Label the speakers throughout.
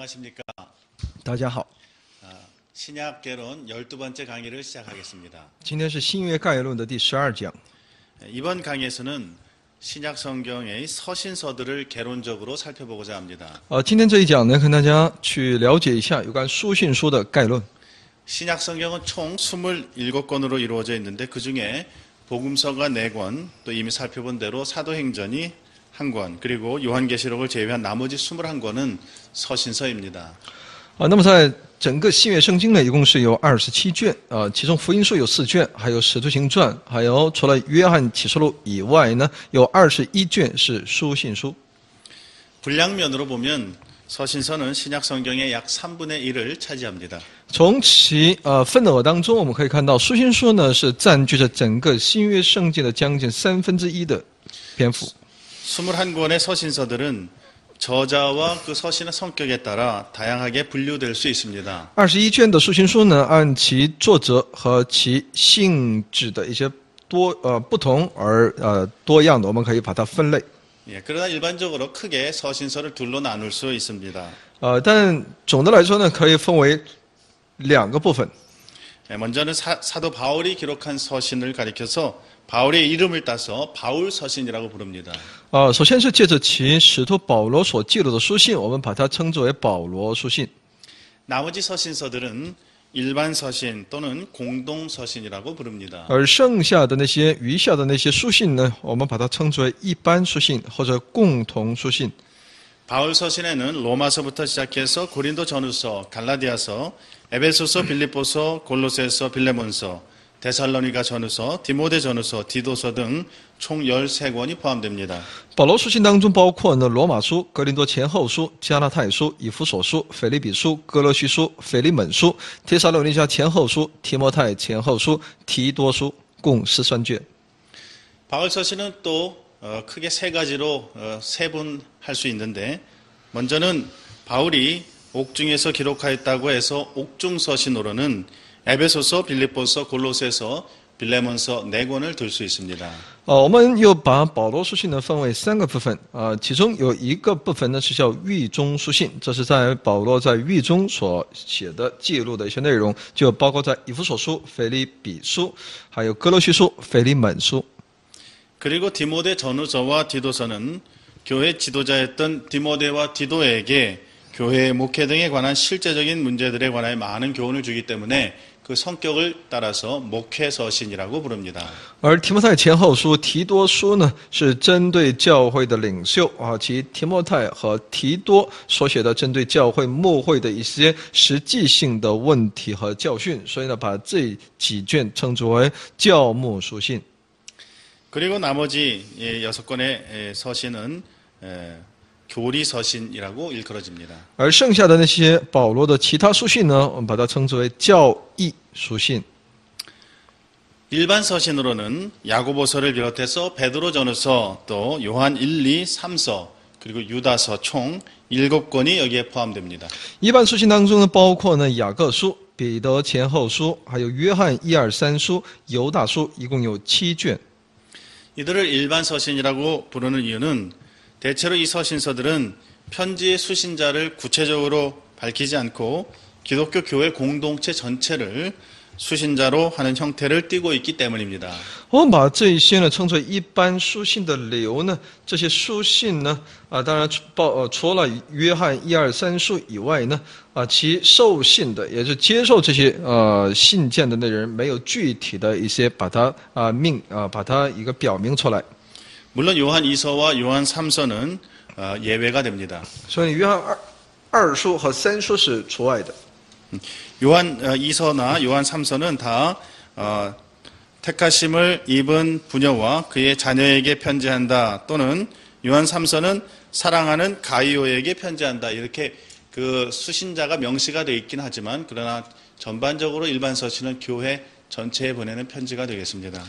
Speaker 1: 안녕하십니까.
Speaker 2: 大家好，
Speaker 1: 신약개론 12번째 강의를 시작하겠습니다.
Speaker 2: 今天是新约概论的第12讲。
Speaker 1: 이번 강의에서는 신약 성경의 서신서들을 개론적으로 살펴보고자 합니다.
Speaker 2: 今天这一讲呢，跟大家去了解一下有关书信书的概论。
Speaker 1: 신약 성경은 총 27권으로 이루어져 있는데 그중에 복음서가 4권, 또 이미 살펴본 대로 사도행전이 1권, 그리고 요한계시록을 제외한 나머지 21권은 서신서입니다.
Speaker 2: 那么在整个新约圣经呢，一共是有27卷，其中福音书有4卷，还有使徒行传，还有除了约翰启示录以外呢，有21卷是书信书。
Speaker 1: 분량면으로 보면 서신서는 신약 성경의 약 3분의 1을 차지합니다.
Speaker 2: 从其份额当中，我们可以看到书信书呢是占据着整个新约圣经的将近1/3的篇幅。
Speaker 1: 21권의 서신서들은 저자와 그 서신의 성격에 따라 다양하게 분류될 수 있습니다.
Speaker 2: 21卷的书信书呢，按其作者和其性质的一些不同而多样的，我们可以把它分类。
Speaker 1: 그러나 일반적으로 크게 서신서를 둘로 나눌 수 있습니다.
Speaker 2: 但总的来说呢，可以分为2个部分。
Speaker 1: 먼저는 사도 바울이 기록한 서신을 가리켜서 바울의 이름을 따서 바울 서신이라고 부릅니다.
Speaker 2: 首先是借着其使徒保罗所记录的书信，我们把它称之为保罗书信。
Speaker 1: 나머지 서신서들은 일반 서신 또는 공동 서신이라고 부릅니다.
Speaker 2: 而剩下的那些余下的那些书信呢，我们把它称之为一般书信或者共同书信。
Speaker 1: 바울 서신에는 로마서부터 시작해서 고린도 전후서, 갈라디아서, 에베소서, 빌립보서, 골로새서, 빌레몬서, 데살로니가 전후서, 디모데 전후서, 디도서 등 총 13권이 포함됩니다.
Speaker 2: 保罗书信当中包括呢罗马书、格林多前后书、加拉太书、以弗所书、腓立比书、哥罗西书、腓利门书、帖撒罗尼迦前后书、提摩太前后书、提多书，共13卷。
Speaker 1: 바울 서신은 또 크게 3가지로 세분할 수 있는데 먼저는 바울이 옥중에서 기록하였다고 해서 옥중서신으로는 에베소서, 빌립보서, 골로새서, 빌레몬서 4권을 들 수 있습니다.
Speaker 2: 我们又把保罗书信呢分为3个部分，其中有一个部分呢是叫狱中书信，这是在保罗在狱中所写的记录的一些内容，就包括在以弗所书、腓立比书，还有哥罗西书、腓利门书。
Speaker 1: 그리고 디모데 전후서와 디도서는 교회 지도자였던 디모데와 디도에게 교회의 목회 등에 관한 실제적인 문제들에 관하여 많은 교훈을 주기 때문에 그 성격을 따라서 목회서신이라고 부릅니다.
Speaker 2: 而提摩太前后书、提多书呢，是针对教会的领袖其提摩太和提多所写的针对教会牧会的一些实际性的问题和教训，所以呢，把这几卷称之为教牧书信。
Speaker 1: 그리고 나머지 6권의 서신은 교리 서신이라고 일컬어집니다.
Speaker 2: 而剩下的那些保罗的其他书信呢，我们把它称之为教义书信。
Speaker 1: 일반 서신으로는 야고보서를 비롯해서 베드로 전후서, 또 요한 1, 2, 3서, 그리고 유다서 총 7권이 여기에 포함됩니다.
Speaker 2: 一般书信当中呢，包括呢雅各书、彼得前后书，还有约翰1、2、3书、犹大书，一共有7卷。
Speaker 1: 이들을 일반 서신이라고 부르는 이유는 대체로 이 서신서들은 편지의 수신자를 구체적으로 밝히지 않고 기독교 교회 공동체 전체를 수신자로 하는 형태를 띠고 있기 때문입니다.
Speaker 2: 我们把这一些呢称作一般书信的理由呢，这些书信呢，当然除了约翰1、2、3书以外呢，其受信的也是接受这些信件的那人，没有具体的一些把它把它一个表明出来。
Speaker 1: 물론 요한 2서와 요한 3서는 예외가 됩니다.
Speaker 2: 所以约翰2书和3书是除外的。
Speaker 1: 요한 2서나 요한 3서는 다 택하심을 입은 부녀와 그의 자녀에게 편지한다, 또는 요한 3서는 사랑하는 가이오에게 편지한다, 이렇게 그 수신자가 명시가 되어 있긴 하지만 그러나 전반적으로 일반 서신은 교회 전체에 보내는 편지가 되겠습니다.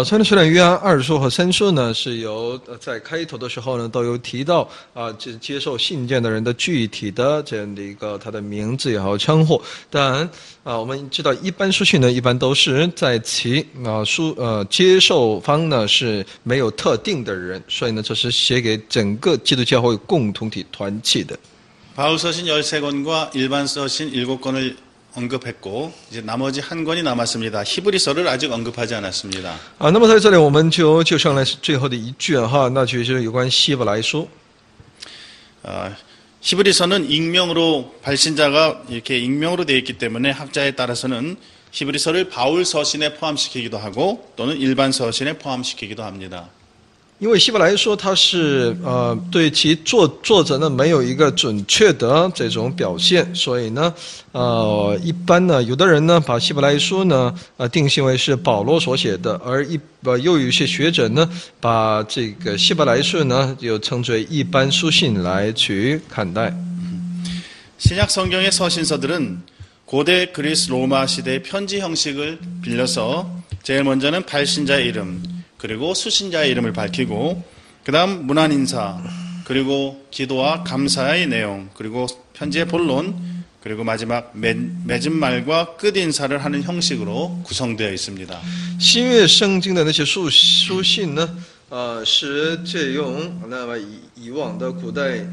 Speaker 2: 所以呢，虽然约翰2书和3书呢是由在开头的时候呢都有提到接受信件的人的具体的这样的一个他的名字也好称呼，但我们知道一般书信呢一般都是在其接受方呢是没有特定的人，所以呢这是写给整个基督教会共同体团契的。
Speaker 1: 바울 서신 13권과 일반 서신 7권을 언급했고 이제 나머지 한 권이 남았습니다. 히브리서를 아직 언급하지 않았습니다.
Speaker 2: 那么在这里我们就上来最后的一卷哈，那就是有关希伯来书。
Speaker 1: 히브리서는 익명으로 발신자가 이렇게 익명으로 되어 있기 때문에 학자에 따라서는 히브리서를 바울 서신에 포함시키기도 하고 또는 일반 서신에 포함시키기도 합니다.
Speaker 2: 因为希伯来书它是对其作者呢没有一个准确的这种表现，所以呢一般呢有的人呢把希伯来书呢定性为是保罗所写的，而又有一些学者呢把这个希伯来书呢又称之为一般书信来去看待。
Speaker 1: 신약 성경의 서신서들은 고대 그리스 로마 시대의 편지 형식을 빌려서 제일 먼저는 발신자의 이름 그리고 수신자의 이름을 밝히고 그 다음 문안 인사 그리고 기도와 감사의 내용 그리고 편지의 본론 그리고 마지막 맺은 말과 끝 인사를 하는 형식으로 구성되어 있습니다.
Speaker 2: 新约圣经的那些书信呢，是借用那么以往的古代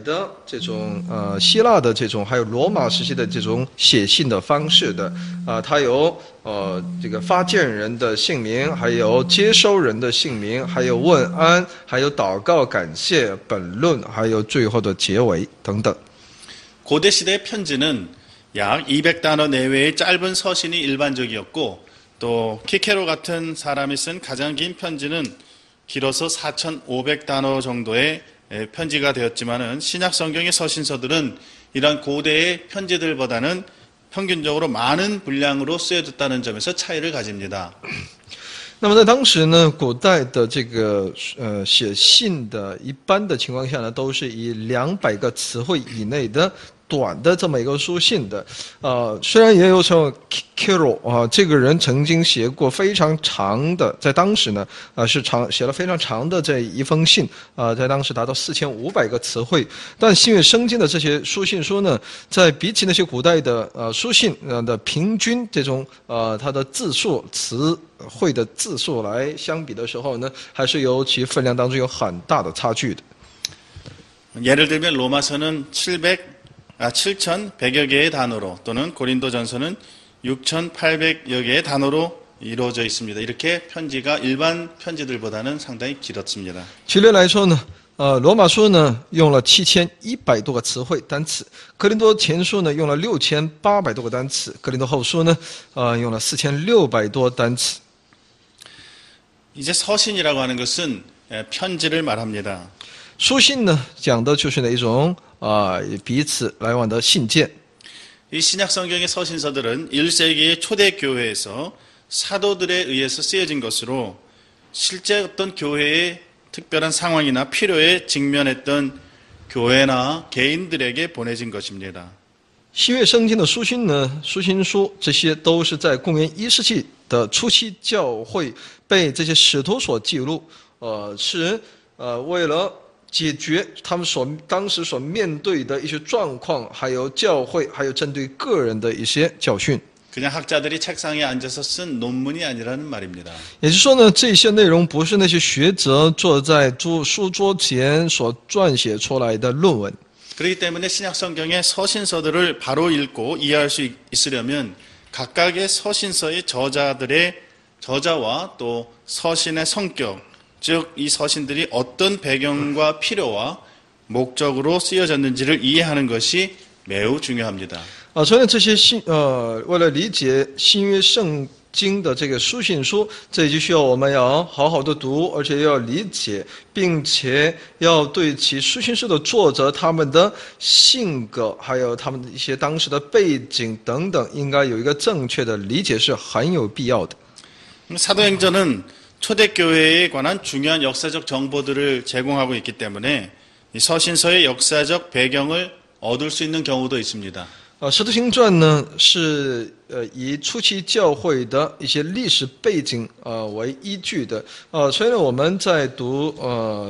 Speaker 2: 的这种希腊的这种还有罗马时期的这种写信的方式的它有这个发件人的姓名，还有接收人的姓名，还有问安，还有祷告感谢本论，还有最后的结尾等等。
Speaker 1: 고대 시대의 편지는 약 200단어 내외의 짧은 서신이 일반적이었고 또 키케로 같은 사람이 쓴 가장 긴 편지는 길어서 4,500단어 정도의 편지가 되었지만은 신약 성경의 서신서들은 이러한 고대의 편지들보다는 평균적으로 많은 분량으로 쓰여졌다는 점에서 차이를 가집니다.
Speaker 2: 那么在当时呢，古代的这个写信的一般的情况下呢，都是以200个词汇以内的短的这么一个书信的。虽然也有像 Kiro 这个人曾经写过非常长的，在当时呢是写了非常长的这一封信，在当时达到4500个词汇。但新约圣经的这些书信书呢，在比起那些古代的书信的平均这种它的字数词汇的字数来相比的时候呢，还是有其分量当中有很大的差距的。
Speaker 1: 예를 들면 로마서는 7,100여 개의 단어로 또는 고린도전서는 6,800여 개의 단어로 이루어져 있습니다. 이렇게 편지가 일반 편지들보다는 상당히 길었습니다.
Speaker 2: 举例来说呢，罗马书呢用了7100多个词汇单词，哥林多前书呢用了6800多个单词，哥林多后书呢用了4600多单词。
Speaker 1: 이제 서신이라고 하는 것은 편지를 말합니다.
Speaker 2: 书信呢讲的就是那一种彼此来往的信件。
Speaker 1: 이 신약 성경의 서신서들은 1세기의 초대 교회에서 사도들에 의해서 쓰여진 것으로 실제 어떤 교회의 특별한 상황이나 필요에 직면했던 교회나 개인들에게 보내진 것입니다.
Speaker 2: 新约圣经的书信呢，书信书这些都是在公元1世纪的初期教会被这些使徒所记录，是为了解决他们当时所面对的一些状况，还有教会，还有针对个人的一些教训。
Speaker 1: 그냥 학자들이 책상에 앉아서 쓴 논문이 아니라는 말입니다.
Speaker 2: 也就是说呢，这些内容不是那些学者坐在书桌前所撰写出来的论文。
Speaker 1: 그렇기 때문에 신약 성경의 서신서들을 바로 읽고 이해할 수 있으려면 각각의 서신서의 저자와 또 서신의 성격, 즉 이 서신들이 어떤 배경과 필요와 목적으로 쓰여졌는지를 이해하는 것이 매우 중요합니다.
Speaker 2: 所以呢，这些为了理解新约圣经的这个书信书，这就需要我们要好好的读，而且要理解，并且要对其书信书的作者他们的性格，还有他们的一些当时的背景等等，应该有一个正确的理解是很有必要的。
Speaker 1: 사도행전은 초대교회에 관한 중요한 역사적 정보들을 제공하고 있기 때문에 이 서신서의 역사적 배경을 얻을 수 있는 경우도 있습니다.
Speaker 2: 使徒行传呢是以初期教会的一些历史背景为依据的。所以呢，我们在读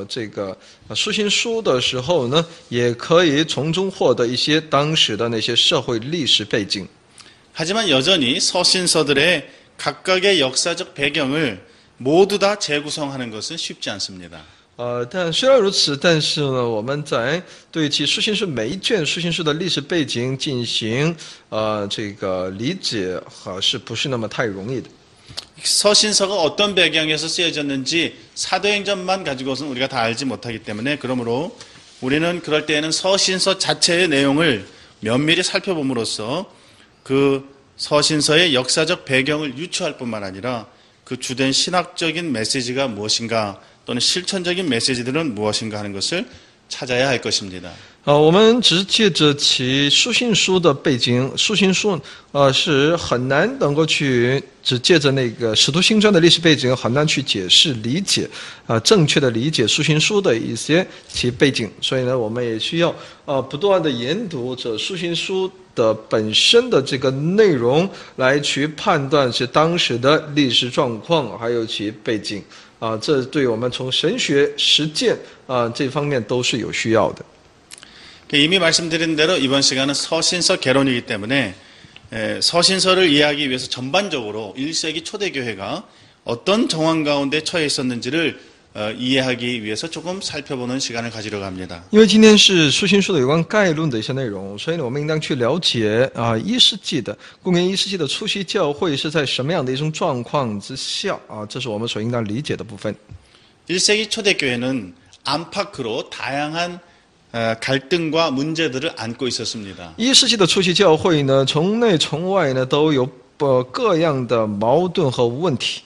Speaker 2: 这个书信书的时候呢，也可以从中获得一些当时的那些社会历史背景。
Speaker 1: 하지만 여전히 서신서들의 각각의 역사적 배경을 모두 다 재구성하는 것은 쉽지 않습니다.
Speaker 2: 但虽然如此，但是呢，我们在对其书信书每一卷书信书的历史背景进行这个理解，是不是那么太容易的？
Speaker 1: 서신서가 어떤 배경에서 쓰여졌는지 사도행전만 가지고서는 우리가 다 알지 못하기 때문에 그러므로 우리는 그럴 때에는 서신서 자체의 내용을 면밀히 살펴봄으로써 그 서신서의 역사적 배경을 유추할 뿐만 아니라 그 주된 신학적인 메시지가 무엇인가 또는 실천적인 메시지들은 무엇인가 하는 것을 찾아야 할 것입니다.
Speaker 2: 我们只借着其书信书的背景，书信书是很难能够去只借着那个使徒行传的历史背景，很难去解释理解正确的理解书信书的一些其背景。所以呢，我们也需要不断的研读这书信书的本身的这个内容，来去判断是当时的历史状况还有其背景这对我们从神学实践这方面都是有需要的。
Speaker 1: 이미 말씀드린 대로 이번 시간은 서신서 개론이기 때문에 서신서를 이해하기 위해서 전반적으로 1세기 초대교회가 어떤 정황 가운데 처해 있었는지를 이해하기 위해서 조금 살펴보는 시간을 가지려고 합니다.
Speaker 2: 因为今天是书信书的有关概论的一些内容，所以呢，我们应当去了解公元1世纪的初期教会是在什么样的一种状况之下这是我们所应当理解的部分。
Speaker 1: 1세기 초대교회는 안팎으로 다양한 갈등과 문제들을 안고 있었습니다.
Speaker 2: 1世纪的初期教会呢，从内从外呢都有各样的矛盾和问题。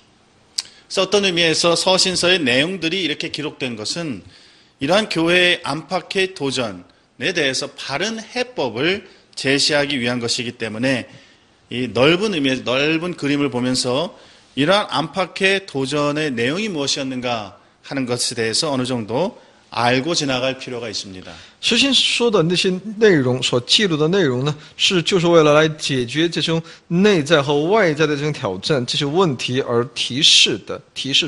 Speaker 1: 그래서 어떤 의미에서 서신서의 내용들이 이렇게 기록된 것은 이러한 교회의 안팎의 도전에 대해서 바른 해법을 제시하기 위한 것이기 때문에 이 넓은 의미에서 넓은 그림을 보면서 이러한 안팎의 도전의 내용이 무엇이었는가 하는 것에 대해서 어느 정도 알고 지나갈 필요가 있습니다.
Speaker 2: 书信说的那些内容所记录的内容呢，就是为了来解决这种内在和外在的这种挑战、这些问题而提示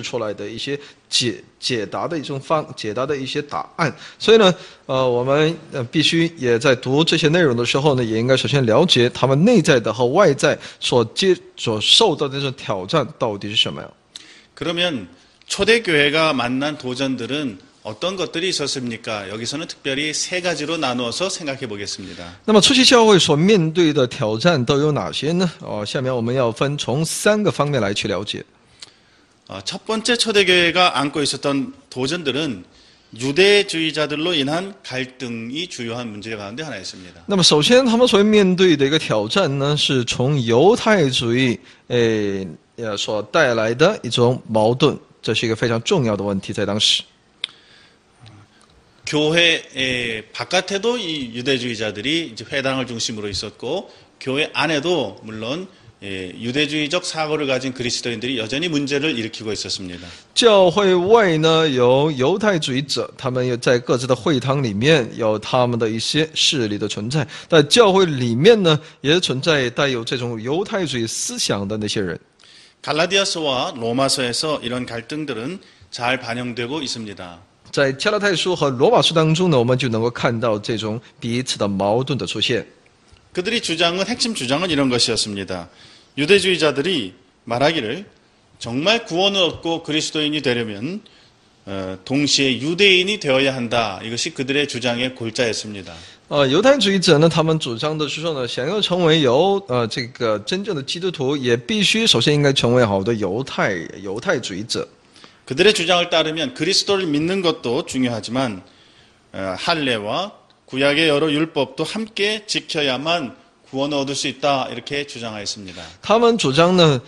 Speaker 2: 出来的一些解答的一些答案。所以呢，我们必须也在读这些内容的时候呢，也应该首先了解他们内在的和外在所受到的这种挑战到底是什么样。
Speaker 1: 그러면 초대교회가 만난 도전들은 어떤 것들이 있었습니까? 여기서는 특별히 세 가지로 나누어서 생각해 보겠습니다.
Speaker 2: 那么初期教会所面对的挑战都有哪些呢？下面我们要分从3个方面来去了解。
Speaker 1: 첫 번째 초대교회가 안고 있었던 도전들은 유대주의자들로 인한 갈등이 주요한 문제 가운데 하나였습니다.
Speaker 2: 那么首先他们所面对的一个挑战呢，是从犹太主义所带来的一种矛盾，这是一个非常重要的问题，在当时。
Speaker 1: 교회 바깥에도 이 유대주의자들이 이제 회당을 중심으로 있었고 교회 안에도 물론 유대주의적 사고를 가진 그리스도인들이 여전히 문제를 일으키고 있었습니다.
Speaker 2: 教会外呢有犹太主义者，他们也在各自的会堂里面有他们的一些势力的存在，在教会里面呢也存在带有这种犹太主义思想的那些人。
Speaker 1: 갈라디아서와 로마서에서 이런 갈등들은 잘 반영되고 있습니다.
Speaker 2: 在加拉太书和罗马书当中呢，我们就能够看到这种彼此的矛盾的出现。
Speaker 1: 그들이 핵심 주장은 이런 것이었습니다. 유대주의자들이 말하기를 정말 구원을 얻고 그리스도인이 되려면 동시에 유대인이 되어야 한다. 이것이 그들의 주장의 골자였습니다.
Speaker 2: 犹太主义者呢，他们主张的是说呢，想要成为这个真正的基督徒，也必须首先应该成为好的犹太主义者。
Speaker 1: 그들의 주장을 따르면 그리스도를 믿는 것도 중요하지만 할례와 구약의 여러 율법도 함께 지켜야만 구원을 얻을 수 있다 이렇게 주장하였습니다.
Speaker 2: 他们主张呢，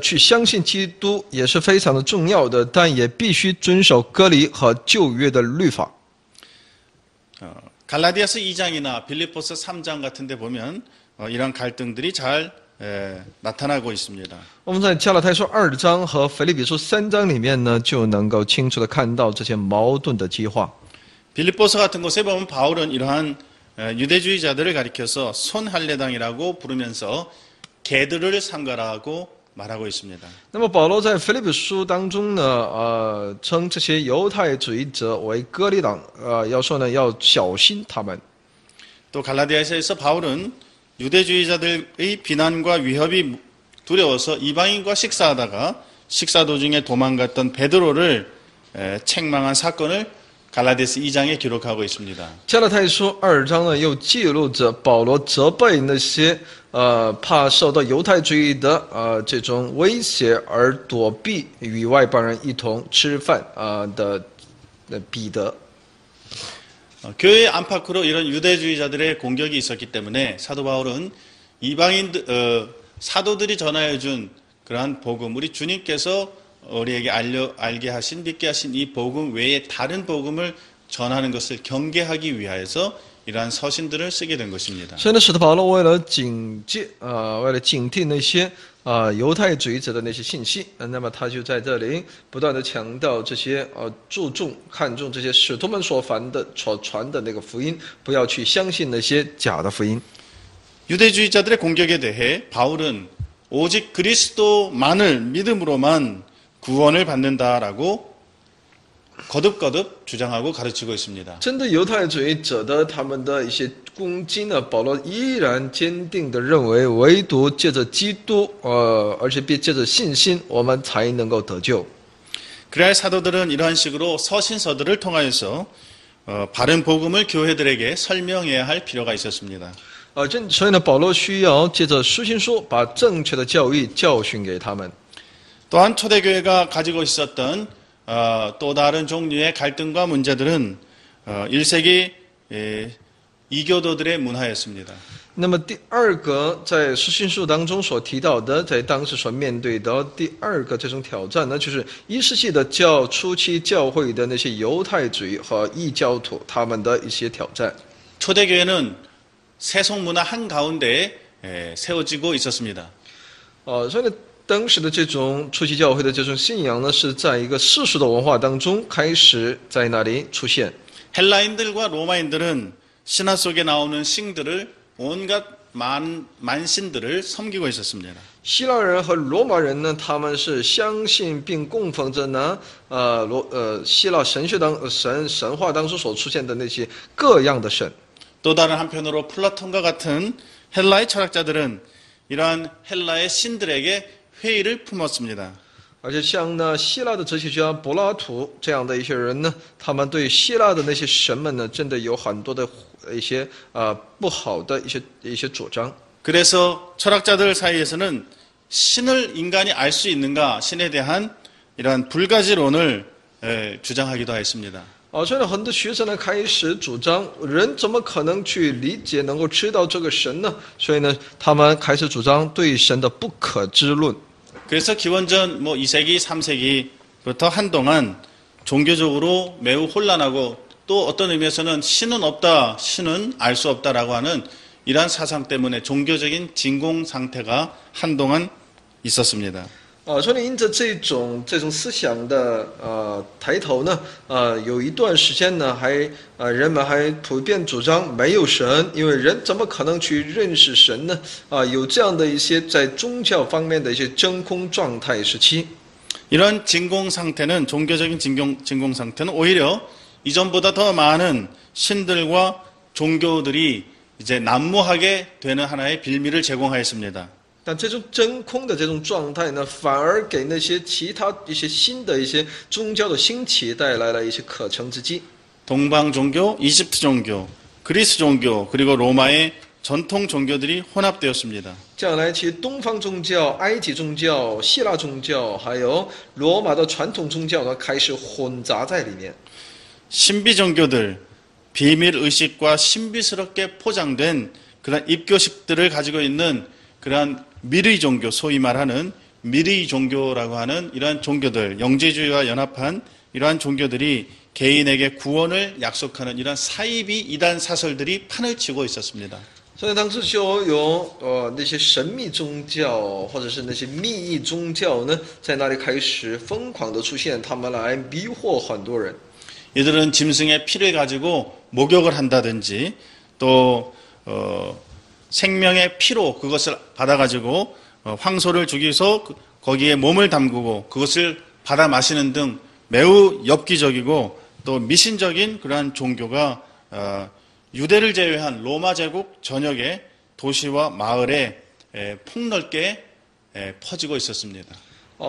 Speaker 2: 去相信基督也是非常的重要的，但也必须遵守割礼和旧约的律法。
Speaker 1: 갈라디아서 2장이나 빌립보서 3장 같은 데 보면 이런 갈등들이 잘 나타나고 있습니다.
Speaker 2: 我们在加拉太书2章和腓立比书3章里面呢，就能够清楚的看到这些矛盾的激化。
Speaker 1: 빌립보서 같은 곳에 보면 바울은 이러한 유대주의자들을 가리켜서 손할례당이라고 부르면서 개들을 상가라고 말하고 있습니다.
Speaker 2: 那么保罗在腓立比书当中呢，称这些犹太主义者为割礼党，要说呢要小心他们。
Speaker 1: 또 갈라디아서에서 바울은 유대주의자들의 비난과 위협이 두려워서 이방인과 식사하다가 식사 도중에 도망갔던 베드로를 책망한 사건을 갈라디아서 2장에 기록하고 있습니다.
Speaker 2: 加拉太书2章呢，又记录着保罗责备那些怕受到犹太主义的这种威胁而躲避与外邦人一同吃饭的彼得。
Speaker 1: 교회 안팎으로 이런 유대주의자들의 공격이 있었기 때문에 사도 바울은 사도들이 전하여준 그러한 복음, 우리 주님께서 우리에게 알게 하신, 믿게 하신 이 복음 외에 다른 복음을 전하는 것을 경계하기 위하여서 이러한 서신들을 쓰게 된 것입니다.
Speaker 2: 所以呢，使徒保罗为了警惕那些犹太主义者的那些信息，那么他就在这里不断的强调这些看重这些使徒们所传的那个福音，不要去相信那些假的福音。
Speaker 1: 유대주의자들의 공격에 대해 바울은 오직 그리스도만을 믿음으로만 구원을 받는다라고 거듭거듭 주장하고 가르치고 있습니다.
Speaker 2: 针对犹太主义者的他们的一些攻击呢，保罗依然坚定地认为，唯独借着基督，而且借着信心，我们才能够得救。
Speaker 1: 그래야 사도들은 이러한 식으로 서신서들을 통하여서 바른 복음을 교회들에게 설명해야 할 필요가 있었습니다.
Speaker 2: 所以呢，保罗需要借着书信书，把正确的教义教训给他们。
Speaker 1: 또한 초대교회가 가지고 있었던 또 다른 종류의 갈등과 문제들은 1세기 이교도들의 문화였습니다.
Speaker 2: 那么第二个在书信书当中所提到的，在当时所面对的第二个这种挑战呢，就是1世纪的初期教会的那些犹太主义和异教徒他们的一些挑战。
Speaker 1: 초대교회는 세속 문화 한가운데에 세워지고 있었습니다.
Speaker 2: 所以呢，当时的这种初期教会的这种信仰呢，是在一个世俗的文化当中开始在那里出现。
Speaker 1: 헬라인들과 로마인들은 신화 속에 나오는 신들을 온갖 만신들을 섬기고 있었습니다.
Speaker 2: 希腊人和罗马人呢，他们是相信并供奉着呢，希腊神话当中所出现的那些各样的神。
Speaker 1: 또 다른 한편으로 플라톤과 같은 헬라의 철학자들은 이러한 헬라의 신들에게 회의를 품었습니다.
Speaker 2: 而且像呢希腊的哲学家柏拉图这样的一些人呢，他们对希腊的那些神们呢，真的有很多的一些不好的一些主张。
Speaker 1: 그래서 철학자들 사이에서는 신을 인간이 알 수 있는가, 신에 대한 이러한 불가지론을 주장하기도 했습니다.
Speaker 2: 所以呢，很多学者呢开始主張，人怎么可能去理解、能够知道这个神呢？所以呢，他们开始主張對神的不可知論。
Speaker 1: 그래서 기원전 2세기, 3세기부터 한동안 종교적으로 매우 혼란하고 또 어떤 의미에서는 신은 없다, 신은 알 수 없다라고 하는 이러한 사상 때문에 종교적인 진공 상태가 한동안 있었습니다.
Speaker 2: 所以因着这种思想的抬头呢，有一段时间呢，人们还普遍主张没有神，因为人怎么可能去认识神呢？有这样的一些在宗教方面的一些真空状态时期。
Speaker 1: 이런 진공 상태는 종교적인 진공 상태는 오히려 이전보다 더 많은 신들과 종교들이 이제 난무하게 되는 하나의 빌미를 제공하였습니다.
Speaker 2: 但这种真空的这种状态呢，反而给那些其他一些新的一些宗教的兴起带来了一些可乘之机。
Speaker 1: 동방 종교, 이집트 종교, 그리스 종교, 그리고 로마의 전통 종교들이 혼합되었습니다.
Speaker 2: 这样来，其实东方宗教、埃及宗教、希腊宗教，还有罗马的传统宗教呢，开始混杂在里面。
Speaker 1: 신비 종교들, 비밀 의식과 신비스럽게 포장된 그런 입교식들을 가지고 있는 그러한 미르이 종교, 소위 말하는 미르이 종교라고 하는 이러한 종교들, 영재주의와 연합한 이러한 종교들이 개인에게 구원을 약속하는 이러한 사이비 이단 사설들이 판을 치고 있었습니다.
Speaker 2: 所以当时就有那些神秘宗教或者是那些秘密宗教呢，在那里开始疯狂的出现，他们来迷惑很多人。
Speaker 1: 이들은 짐승의 피를 가지고 목욕을 한다든지 또 생명의 피로 그것을 받아가지고 황소를 죽이서 거기에 몸을 담그고 그것을 받아 마시는 등 매우 엽기적이고 또 미신적인 그러한 종교가 유대를 제외한 로마 제국 전역의 도시와 마을에 폭넓게 퍼지고 있었습니다.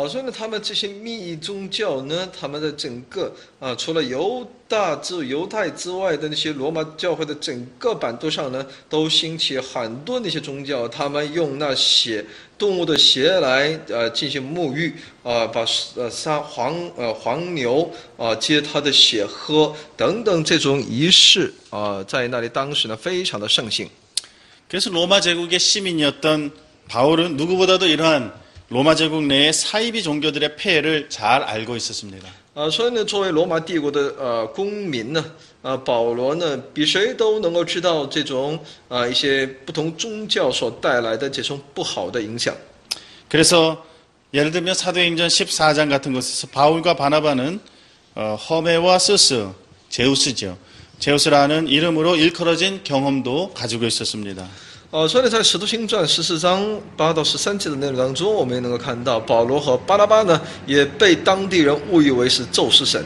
Speaker 2: 所以呢，他们这些秘异宗教呢，他们的整个除了犹太之外的那些罗马教会的整个版图上呢，都兴起很多那些宗教，他们用那动物的血来进行沐浴把杀黄牛接它的血喝等等这种仪式在那里当时呢非常的盛行。
Speaker 1: 그래서 로마 제국의 시민이었던 바울은 누구보다도 이러한 로마 제국 내의 사이비 종교들의 폐해를 잘 알고 있었습니다.
Speaker 2: 所以呢，作为罗马帝国的公民呢，保罗呢比谁都能够知道这种一些不同宗教所带来的这种不好的影响。
Speaker 1: 그래서 예를 들면 사도행전 14장 같은 곳에서 바울과 바나바는 허메와 스스, 제우스죠. 제우스라는 이름으로 일컬어진 경험도 가지고 있었습니다.
Speaker 2: 所以呢，在《使徒行传》14章8到13节的内容当中，我们也能够看到保罗和巴拿巴呢，也被当地人误以为是宙斯神。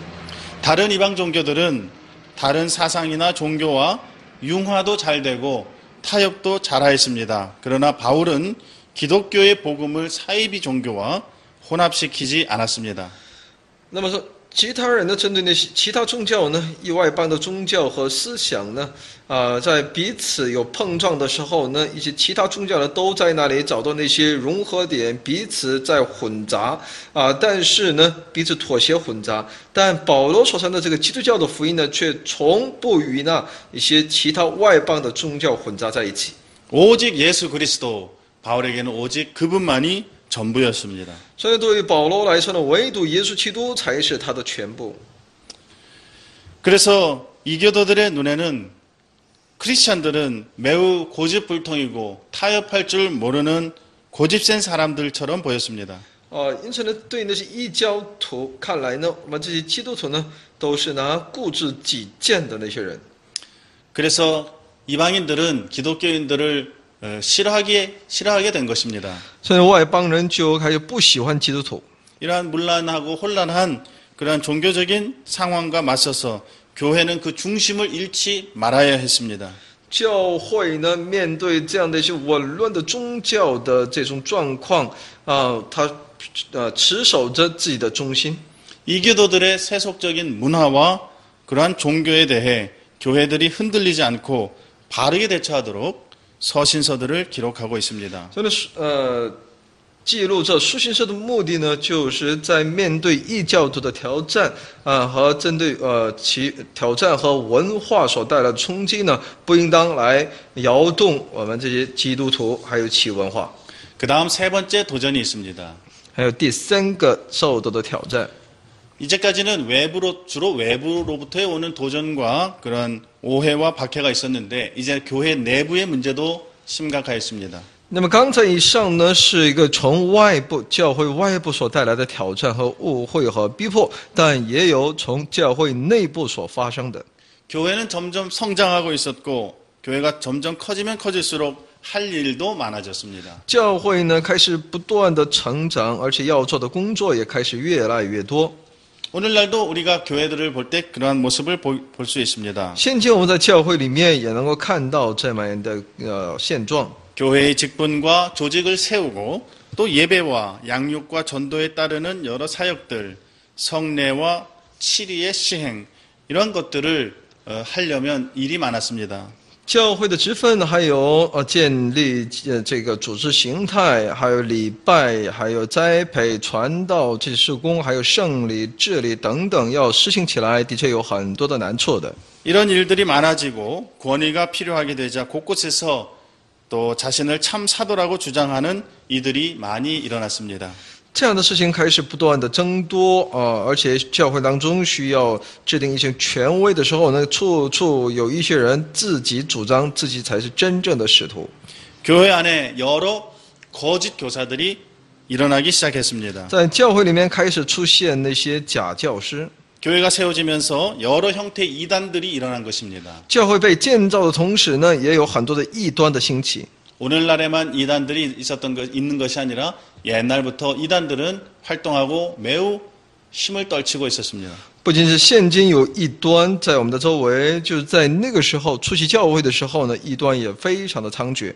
Speaker 1: 다른 이방 종교들은 다른 사상이나 종교와 융화도 잘 되고 타협도 잘하였습니다. 그러나 바울은 기독교의 복음을 사이비 종교와 혼합시키지 않았습니다.
Speaker 2: 那么说，其他人呢，针对那些其他宗教呢，外邦的宗教和思想呢，在彼此有碰撞的时候呢，一些其他宗教呢都在那里找到那些融合点，彼此在混杂但是呢，彼此妥协混杂。但保罗所传的这个基督教的福音呢，却从不与那一些其他外邦的宗教混杂在一起。
Speaker 1: 오직 예수 그리스도, 바울에게는 오직 그분만이 전부였습니다.
Speaker 2: 所以对于保罗来说呢，唯独耶稣基督才是他的全部。
Speaker 1: 그래서 이교도들의 눈에는 크리스찬들은 매우 고집불통이고 타협할 줄 모르는 고집센 사람들처럼 보였습니다.
Speaker 2: 因此呢，对那些异教徒看来呢，我们这些基督徒呢，都是拿固执己见的那些人。
Speaker 1: 그래서 이방인들은 기독교인들을 싫어하게 된 것입니다.
Speaker 2: 所以外邦人就开始不喜欢基督徒。
Speaker 1: 이러한 문란하고 혼란한 그러한 종교적인 상황과 맞서서 교회는 그 중심을 잃지 말아야 했습니다.
Speaker 2: 教会呢，面对这样的一些紊乱的宗教的这种状况他持守着自己的中心。
Speaker 1: 이교도들의 세속적인 문화와 그러한 종교에 대해 교회들이 흔들리지 않고 바르게 대처하도록 서신서들을 기록하고 있습니다.
Speaker 2: 所以呢，记录这书信社的目的呢，就是在面对异教徒的挑战和针对其挑战和文化所带来的冲击呢，不应当来摇动我们这些基督徒还有其文化。
Speaker 1: 그다음 세 번째 도전이 있습니다.
Speaker 2: 还有第三个受到的挑战。
Speaker 1: 이제까지는 주로 외부로부터 오는 도전과 그런 오해와 박해가 있었는데 이제 교회 내부의 문제도 심각하였습니다.
Speaker 2: 那么刚才以上呢，是一个从教会外部所带来的挑战和误会和逼迫，但也有从教会内部所发生的。
Speaker 1: 교회는 점점 성장하고 있었고 교회가 점점 커지면 커질수록 할 일도 많아졌습니다.
Speaker 2: 教会呢开始不断的成长，而且要做的工作也开始越来越多。
Speaker 1: 오늘날도 우리가 교회들을 볼 때 그러한 모습을 볼 수 있습니다.
Speaker 2: 现今我们在教会里面也能够看到这么样的现状。
Speaker 1: 교회의 직분과 조직을 세우고 또 예배와 양육과 전도에 따르는 여러 사역들, 성례와 치리의 시행 이런 것들을 하려면 일이 많았습니다.
Speaker 2: 教会的职分，还有建立这个组织形态，还有礼拜，还有栽培、传道这些事工，还有圣礼、治理等等，要实行起来，的确有很多的难处的。
Speaker 1: 이런 일들이 많아지고 권위가 필요하게 되자 곳곳에서 또 자신을 참 사도라고 주장하는 이들이 많이 일어났습니다.
Speaker 2: 这样的事情开始不断的增多而且教会当中需要制定一些权威的时候呢，处处有一些人自己主张自己才是真正的使徒。
Speaker 1: 교회 안에 여러 거짓 교사들이 일어나기 시작했습니다.
Speaker 2: 在教会里面开始出现那些假教师。
Speaker 1: 교회가 세워지면서 여러 형태의 이단들이 일어난 것입니다.
Speaker 2: 教会被建造的同时呢，也有很多的异端的兴起。
Speaker 1: 오늘날에만 이단들이 있는 것이 아니라 옛날부터 이단들은 활동하고 매우 힘을 떨치고 있었습니다.
Speaker 2: 不仅是现今有异端在我们的周围，就是在那个时候出席教会的时候呢，异端也非常的猖獗。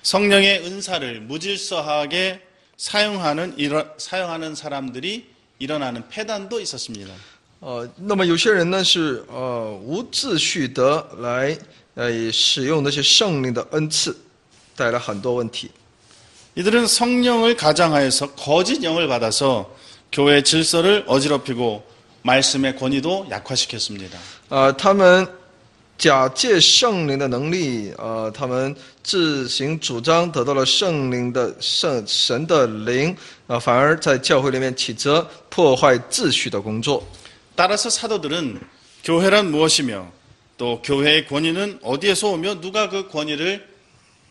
Speaker 1: 성령의 은사를 무질서하게 사용하는 사람들이 일어나는 폐단도 있었습니다.
Speaker 2: 那么有些人呢是无秩序的来使用那些圣灵的恩赐，带来很多问题。
Speaker 1: 이들은 성령을 가장하여서 거짓 영을 받아서 교회 질서를 어지럽히고 말씀의 권위도 약화시켰습니다.
Speaker 2: 他们假借圣灵的能力，他们自行主张得到了圣灵的神的灵，反而在教会里面起着破坏秩序的工作。
Speaker 1: 따라서 사도들은 교회란 무엇이며 또 교회의 권위는 어디에서 오며 누가 그 권위를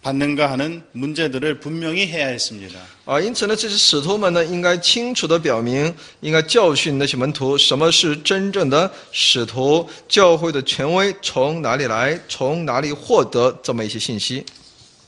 Speaker 1: 받는가 하는 문제들을 분명히 해야 했습니다.
Speaker 2: 因此呢，这些使徒们呢，应该清楚地表明，应该教训那些门徒，什么是真正的使徒，教会的权威从哪里来，从哪里获得这么一些信息。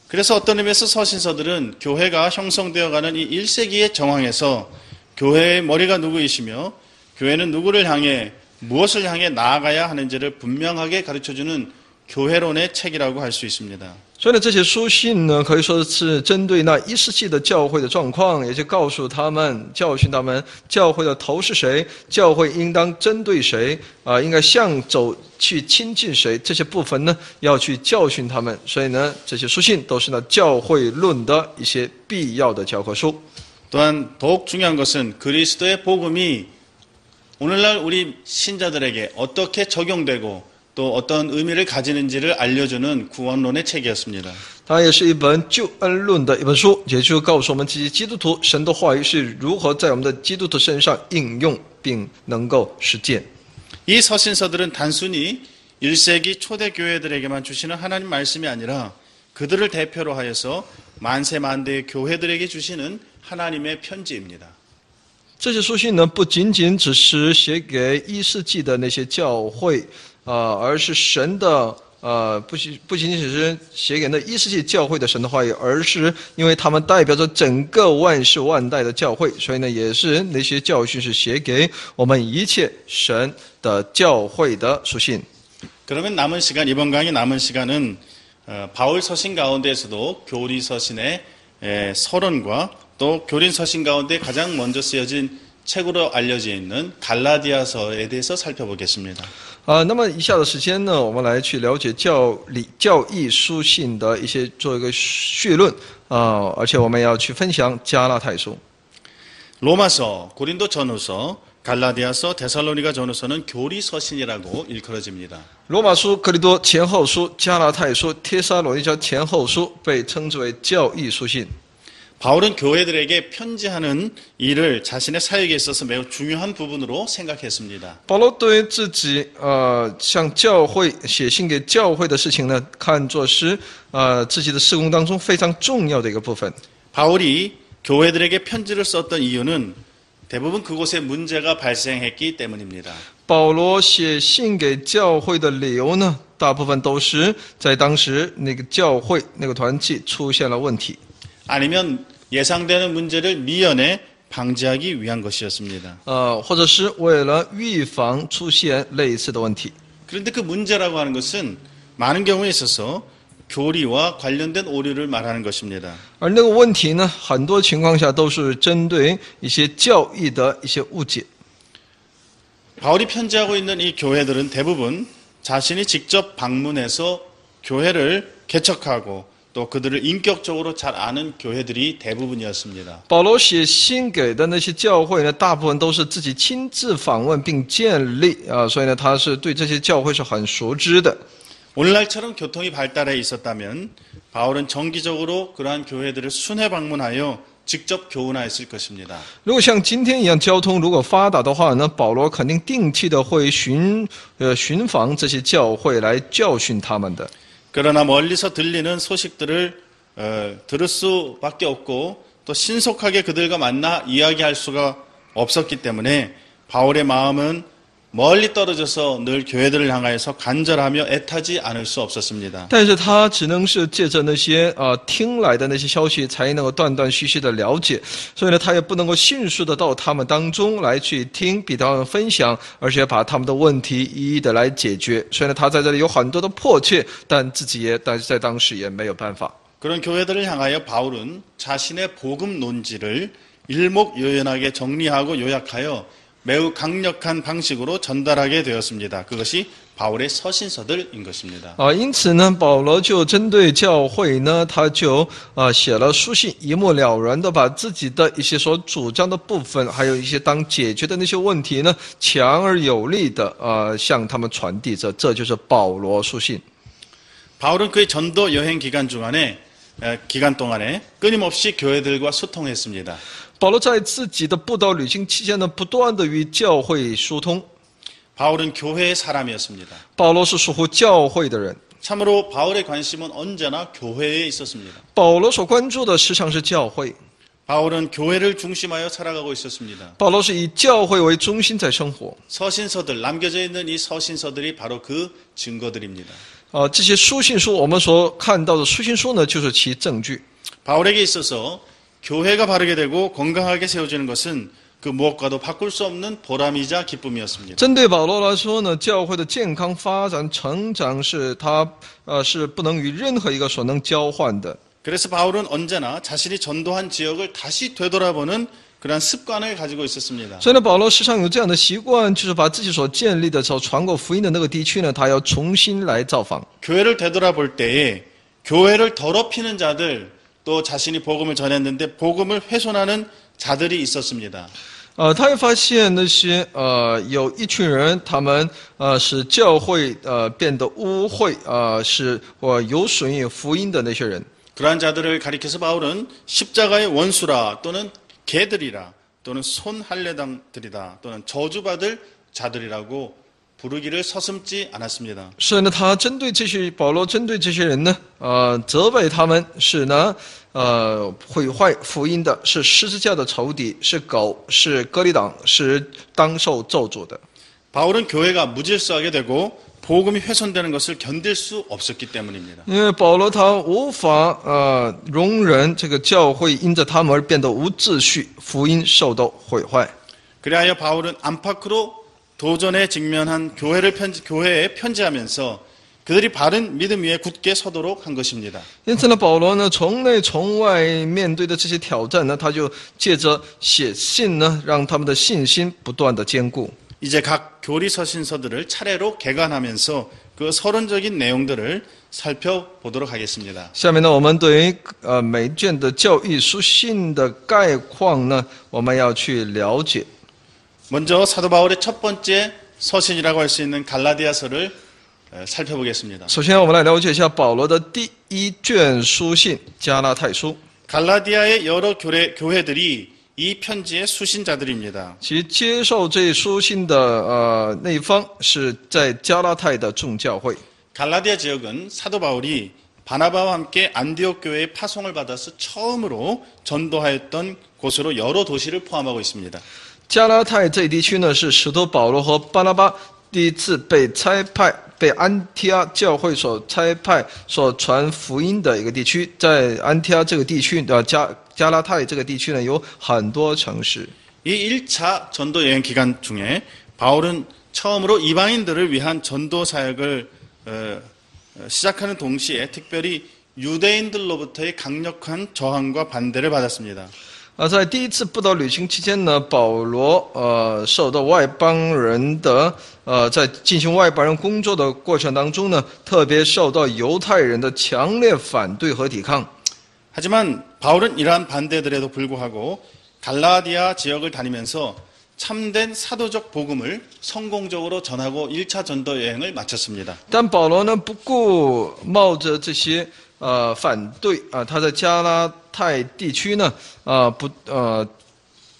Speaker 1: 그래서 어떤 의미에서 서신서들은 교회가 형성되어가는 이 1세기의 정황에서 교회의 머리가 누구이시며 교회는 누구를 향해 무엇을 향해 나아가야 하는지를 분명하게 가르쳐주는 교회론의 책이라고 할 수 있습니다.
Speaker 2: 所以呢，这些书信呢，可以说是针对那1世纪的教会的状况，也就告诉他们、教训他们，教会的头是谁，教会应当针对谁，应该向走去亲近谁，这些部分呢，要去教训他们。所以呢，这些书信都是呢教会论的一些必要的教科书。
Speaker 1: 또한 더욱 중요한 것은 그리스도의 복음이 오늘날 우리 신자들에게 어떻게 적용되고 또 어떤 의미를 가지는지를 알려주는 구원론의 책이었습니다.
Speaker 2: 它也是一本救恩论的一本书，也就是告诉我们这些基督徒，神的话语是如何在我们的基督徒身上应用并能够实践。
Speaker 1: 이 서신서들은 단순히 1세기 초대 교회들에게만 주시는 하나님 말씀이 아니라 그들을 대표로 하여서 만세 만대의 교회들에게 주시는 하나님의 편지입니다.
Speaker 2: 这些书信呢，不仅仅只是写给1世纪的那些教会，而是神的不仅仅只是写给那1世纪教会的神的话语，而是因为他们代表着整个万世万代的教会，所以呢，也是那些教训是写给我们一切神的教会的书信。
Speaker 1: 그러면 남은 시간, 이번 강의 남은 시간은 바울 서신 가운데에서도 교리 서신의 서론과 또 교린 서신 가운데 가장 먼저 쓰여진 책으로 알려져 있는 갈라디아서에 대해서 살펴보겠습니다.
Speaker 2: 那么以下的时间呢，我们来去了解教义书信的一些做一个绪论而且我们要去分享加拉太书。
Speaker 1: 로마서, 고린도 전후서, 갈라디아서, 데살로니가 전후서는 교리 서신이라고 일컬어집니다.
Speaker 2: 罗马书、哥林多前后书、加拉太书、帖撒罗尼迦前后书被称之为教义书信。
Speaker 1: 바울은 교회들에게 편지하는 일을 자신의 사역에 있어서 매우 중요한 부분으로 생각했습니다.
Speaker 2: 保罗对自己向教会写信给教会的事情呢，看作是自己的事工当中非常重要的一个部分。
Speaker 1: 바울이 교회들에게 편지를 썼던 이유는 대부분 그곳에 문제가 발생했기 때문입니다.
Speaker 2: 保罗写信给教会的理由呢，大部分都是在当时那个教会那个团契出现了问题。
Speaker 1: 아니면 예상되는 문제를 미연에 방지하기 위한 것이었습니다.
Speaker 2: 或者是为了预防出现类似的问题。
Speaker 1: 그런데 그 문제라고 하는 것은 많은 경우에 있어서 교리와 관련된 오류를 말하는 것입니다.
Speaker 2: 而那个问题呢，很多情况下都是针对一些教义的一些误解。
Speaker 1: 바울이 편지하고 있는 이 교회들은 대부분 자신이 직접 방문해서 교회를 개척하고 또 그들을 인격적으로 잘 아는 교회들이 대부분이었습니다.
Speaker 2: 保罗写信给的那些教会呢，大部分都是自己亲自访问并建立所以呢，他是对这些教会是很熟知的。
Speaker 1: 오늘날처럼 교통이 발달해 있었다면 바울은 정기적으로 그러한 교회들을 순회 방문하여 직접 교훈하였을 것입니다.
Speaker 2: 如果像今天一样交通如果发达的话呢，保罗肯定定期的会巡访这些教会来教训他们的。
Speaker 1: 그러나 멀리서 들리는 소식들을 들을 수밖에 없고 또 신속하게 그들과 만나 이야기할 수가 없었기 때문에 바울의 마음은 멀리 떨어져서 늘 교회들을 향하여서 간절하며 애타지 않을 수 없었습니다.
Speaker 2: 但是他只能是借着那些听来的那些消息，才能够断断续续的了解，所以呢，他也不能够迅速的到他们当中来去听，比他们分享，而且把他们的问题一一的来解决。所以呢，他在这里有很多的迫切，但是在当时也没有办法。
Speaker 1: 그런 교회들을 향하여 바울은 자신의 복음 논지를 일목요연하게 정리하고 요약하여 매우 강력한 방식으로 전달하게 되었습니다. 그것이 바울의 서신서들인 것입니다.
Speaker 2: 因此呢，保罗就针对教会呢，他就写了书信，一目了然的把自己的一些所主张的部分，还有一些当解决的那些问题呢，强而有力的向他们传递着，这就是保罗书信。
Speaker 1: 바울은 그의 전도 여행 기간 동안에 끊임없이 교회들과 소통했습니다.
Speaker 2: 保罗在自己的布道旅行期间呢，不断的与教会疏通。
Speaker 1: 바울은 교회의 사람이었습니다.
Speaker 2: 保罗是属乎教会的人。
Speaker 1: 참으로 바울의 관심은 언제나 교회에 있었습니다.
Speaker 2: 保罗所关注的时常是教会。
Speaker 1: 바울은 교회를 중심하여 살아가고 있었습니다.
Speaker 2: 保罗是以教会为中心在生活。
Speaker 1: 서신서들, 남겨져 있는 이 서신서들이 바로 그 증거들입니다.
Speaker 2: 这些书信书，我们所看到的书信书呢，就是其证据。
Speaker 1: 바울에게 있어서 교회가 바르게 되고 건강하게 세워지는 것은 그 무엇과도 바꿀 수 없는 보람이자 기쁨이었습니다.
Speaker 2: 针对保罗来说呢，教会的健康发展、成长是他是不能与任何一个所能交换的。
Speaker 1: 그래서 바울은 언제나 자신이 전도한 지역을 다시 되돌아보는 그런 습관을 가지고 있었습니다.
Speaker 2: 所以呢，保罗时常有这样的习惯，就是把自己所建立的、所传过福音的那个地区呢，他要重新来造访。
Speaker 1: 교회를 되돌아볼 때에 교회를 더럽히는 자들 또 자신이 복음을 전했는데 복음을 훼손하는 자들이 있었습니다.
Speaker 2: 他会发现那些有一群人，他们使教会变得污秽，是有损于福音的那些人。
Speaker 1: 그러한 자들을 가리켜서 바울은 십자가의 원수라 또는 개들이라 또는 손할례당들이다 또는 저주받을 자들이라고 부르기를 서슴지 않았습니다.
Speaker 2: 所以呢，他针对这些保罗针对这些人呢，责备他们是呢，毁坏福音的，是十字架的仇敌，是狗，是割礼党，是当受咒诅的。
Speaker 1: 바울은 교회가 무질서하게 되고 복음이 훼손되는 것을 견딜 수 없었기 때문입니다.
Speaker 2: 因为保罗他无法容忍这个教会因着他们而变得无秩序，福音受到毁坏。
Speaker 1: 그리하여 바울은 안팎으로 도전에 직면한 교회에 편지하면서 그들이 바른 믿음 위에 굳게 서도록 한 것입니다.
Speaker 2: 因此呢，保罗呢从内从外面对的这些挑战呢，他就借着写信呢，让他们的信心不断的坚固。
Speaker 1: 이제 각 교리 서신서들을 차례로 개관하면서 그 서론적인 내용들을 살펴보도록 하겠습니다.
Speaker 2: 下面呢，我们对于每卷的教义书信的概况呢，我们要去了解。
Speaker 1: 먼저 사도 바울의 첫 번째 서신이라고 할 수 있는 갈라디아서를 살펴보겠습니다.
Speaker 2: 首先，我们来了解一下保罗的第一卷书信《加拉太书》。
Speaker 1: 갈라디아의 여러 교회들이 이 편지의 수신자들입니다.
Speaker 2: 其接受这书信的那一方是在加拉太的众教会。
Speaker 1: 갈라디아 지역은 사도 바울이 바나바와 함께 안디옥 교회의 파송을 받아서 처음으로 전도하였던 곳으로 여러 도시를 포함하고 있습니다.
Speaker 2: 加拉太这一地区呢，是使徒保罗和巴拿巴第一次被差派、被安提阿教会所差派、所传福音的一个地区。在安提阿这个地区加拉太这个地区呢，有很多城市。
Speaker 1: 이 1차 전도 여행 기간 중에 바울은 처음으로 이방인들을 위한 전도 사역을 시작하는 동시에 특별히 유대인들로부터의 강력한 저항과 반대를 받았습니다.
Speaker 2: 在第一次布道旅行期间呢，保罗受到外邦人的在进行外邦人工作的过程当中呢，特别受到犹太人的强烈反对和抵抗。
Speaker 1: 하지만 바울은 이러한 반대들에도 불구하고 갈라디아 지역을 다니면서 참된 사도적 복음을 성공적으로 전하고 1차 전도 여행을 마쳤습니다.
Speaker 2: 但保罗呢，不顾冒着这些反对他在加拉太地区呢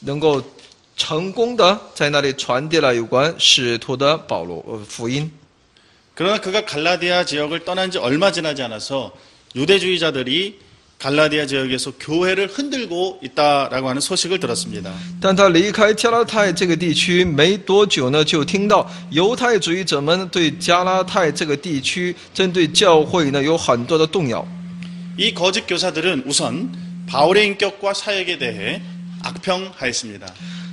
Speaker 2: 能够成功的在那里传递了有关使徒的保罗福音。
Speaker 1: 그러나 그가 갈라디아 지역을 떠난 지 얼마 지나지 않아서 유대주의자들이 갈라디아 지역에서 교회를 흔들고 있다라고 하는 소식을 들었습니다.
Speaker 2: 但他离开加拉太这个地区没多久呢，就听到犹太主义者们对加拉太这个地区针对教会呢有很多的动摇。
Speaker 1: 이 거짓 교사들은 우선 바울의 인격과 사역에 대해 악평하였습니다.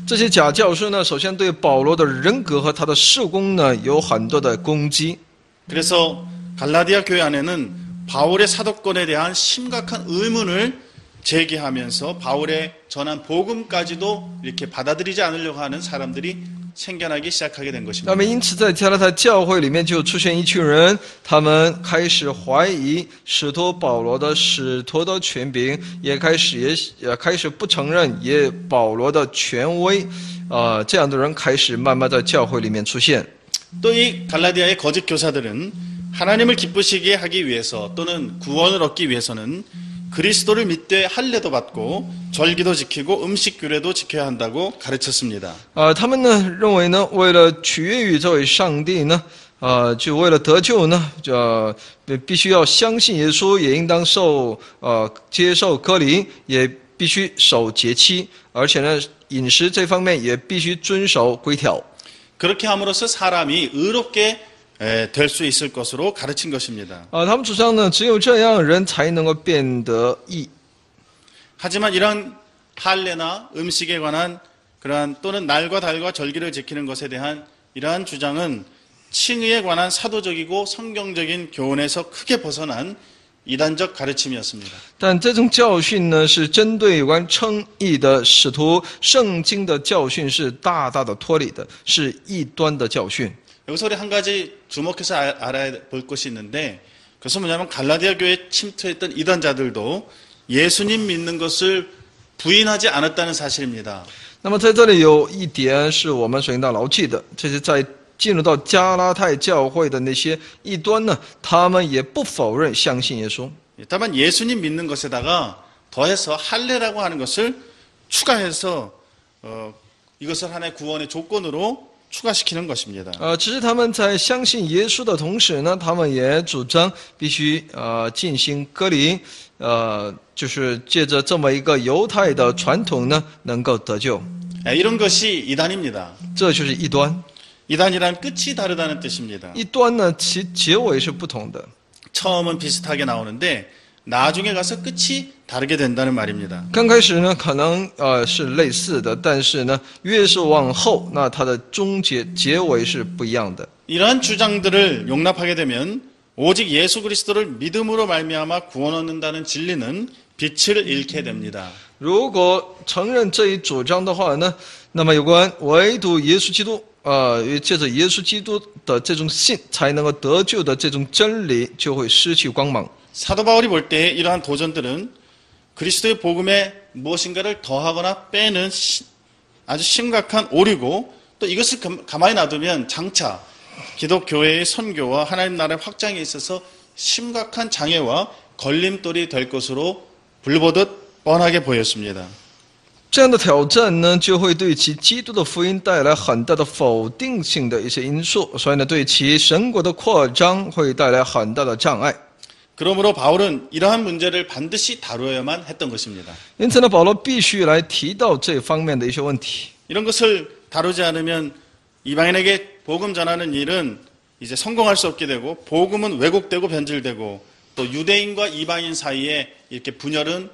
Speaker 2: 这些假教师呢，首先对保罗的人格和他的事工呢有很多的攻击。
Speaker 1: 그래서 갈라디아 교회 안에는 바울의 사도권에 대한 심각한 의문을 제기하면서 바울의 전한 복음까지도 이렇게 받아들이지 않으려고 하는 사람들이 생겨나기 시작하게 된
Speaker 2: 那
Speaker 1: 것입니다.
Speaker 2: 么因此在加拉太教会里面就出现一群人，他们开始怀疑使徒保罗的使徒的权柄，也开始不承认保罗的权威，这样的人开始慢慢在教会里面出现。
Speaker 1: 또 이 갈라디아의 거짓 교사들은 하나님을 기쁘시게 하기 위해서 또는 구원을 얻기 위해서는 그리스도를 믿되 할례도 받고 절기도 지키고 음식 규례도 지켜야 한다고 가르쳤습니다.
Speaker 2: 他们呢认为呢，为了取悦于这位上帝呢，就为了得救呢，必须要相信耶稣，也应当接受割礼，也必须守节期，而且呢，饮食这方面也必须遵守规条。
Speaker 1: 그렇게 함으로써 사람이 의롭게 될 수 있을 것으로 가르친 것입니다.
Speaker 2: 他们主张呢，只有这样人才能够变得义。
Speaker 1: 하지만 이런 할례나 음식에 관한 그러한 또는 날과 달과 절기를 지키는 것에 대한 이러한 주장은 칭의에 관한 사도적이고 성경적인 교훈에서 크게 벗어난 이단적 가르침이었습니다.
Speaker 2: 但这种教训呢，是针对有关称义的使徒，圣经的教训是大大的脱离的，是异端的教训。
Speaker 1: 여기서 우리 한 가지 주목해서 알아야 볼 것이 있는데 그것은 뭐냐면 갈라디아 교회에 침투했던 이단자들도 예수님 믿는 것을 부인하지 않았다는 사실입니다.
Speaker 2: 那么在这里有一点是我们首先要牢记的，这是在进入到加拉太教会的那些异端呢，他们也不否认相信耶稣。
Speaker 1: 다만 예수님 믿는 것에다가 더해서 할례라고 하는 것을 추가해서 이것을 하나의 구원의 조건으로 추가시키는 것입니다.
Speaker 2: 只是他们在相信耶稣的同时呢，他们也主张必须进行割礼，就是借着这么一个犹太的传统呢，能够得救。
Speaker 1: 이런 것이 이단입니다.
Speaker 2: 这就是异端。
Speaker 1: 이단이란 끝이 다르다는 뜻입니다.
Speaker 2: 异端呢，其结尾是不同的。
Speaker 1: 처음은 비슷하게 나오는데 나중에 가서 끝이 다르게 된다는 말입니다.
Speaker 2: 刚开始呢，可能是类似的，但是呢，越是往后，那它的结尾是不一样的。
Speaker 1: 이러한 주장들을 용납하게 되면 오직 예수 그리스도를 믿음으로 말미암아 구원 얻는다는 진리는 빛을 잃게 됩니다.
Speaker 2: 如果承认这一主张的话呢，那么有关唯独耶稣基督，借着耶稣基督的这种信才能够得救的这种真理，就会失去光芒。
Speaker 1: 사도 바울이 볼 때 이러한 도전들은 그리스도의 복음에 무엇인가를 더하거나 빼는 아주 심각한 오류고 또 이것을 가만히 놔두면 장차 기독교회의 선교와 하나님 나라의 확장에 있어서 심각한 장애와 걸림돌이 될 것으로 불보듯 뻔하게 보였습니다.
Speaker 2: 这样的挑战呢，就会对其基督的福音带来很大的否定性的一些因素，所以呢，对其神国的扩张会带来很大的障碍。
Speaker 1: 그러므로 바울은 이러한 문제를 반드시 다루어야만 했던 것입니다.
Speaker 2: 因此呢，保罗必须来提到这方面的一些问题。
Speaker 1: 이런 것을 다루지 않으면 이방인에게 복음 전하는 일은 이제 성공할 수 없게 되고 복음은 왜곡되고 변질되고 또 유대인과 이방인 사이에 이렇게 분열은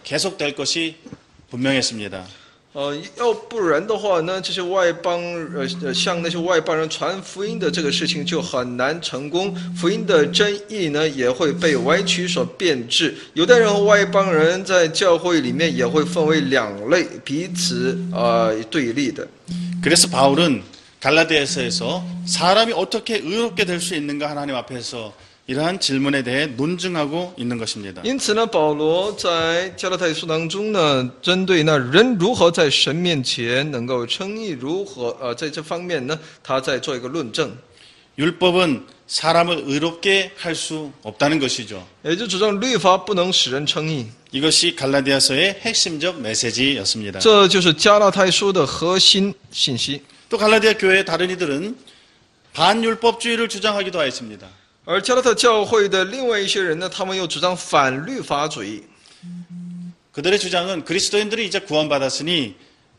Speaker 1: 계속될 것이 분명했습니다.
Speaker 2: 要不然的话呢，这些外邦向那些外邦人传福音的这个事情就很难成功，福音的真意呢也会被歪曲所变质。犹太人和外邦人在教会里面也会分为两类，彼此对立的。
Speaker 1: 그래서 바울은 갈라디아서에서 사람이 어떻게 의롭게 될 수 있는가 하나님 앞에서 이러한 질문에 대해 논증하고 있는 것입니다.
Speaker 2: 因此呢，保罗在加拉太书当中呢，针对那人如何在神面前能够称义，如何在这方面呢，他在做一个论证。
Speaker 1: 율법은 사람을 의롭게 할 수 없다는 것이죠.
Speaker 2: 也就主张律法不能使人称义，
Speaker 1: 이것이 갈라디아서의 핵심적 메시지였습니다.
Speaker 2: 这就是加拉太书的核心信息。
Speaker 1: 또 갈라디아 교회의 다른 이들은 반율법주의를 주장하기도 하였습니다.
Speaker 2: 而加拉太教会的另外一些人呢，他们又主张反律法主义。
Speaker 1: 그들의 주장은 그리스도인들이 이제 구원받았으니